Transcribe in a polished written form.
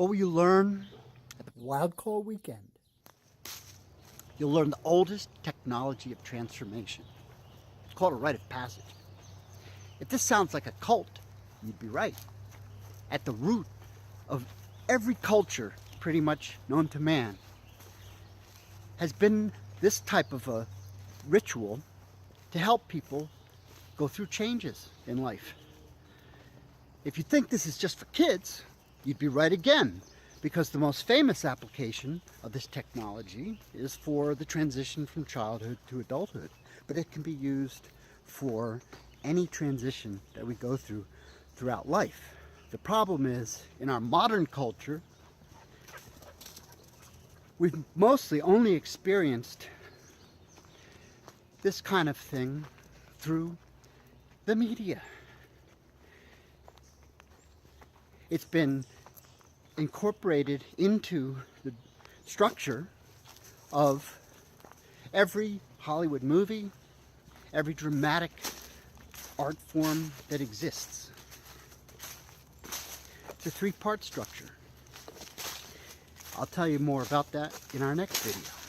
What will you learn at the Wild Call Weekend? You'll learn the oldest technology of transformation. It's called a rite of passage. If this sounds like a cult, you'd be right. At the root of every culture pretty much known to man has been this type of a ritual to help people go through changes in life. If you think this is just for kids, you'd be right again, because the most famous application of this technology is for the transition from childhood to adulthood. But it can be used for any transition that we go through throughout life. The problem is, in our modern culture, we've mostly only experienced this kind of thing through the media. It's been incorporated into the structure of every Hollywood movie, every dramatic art form that exists. It's a three-part structure. I'll tell you more about that in our next video.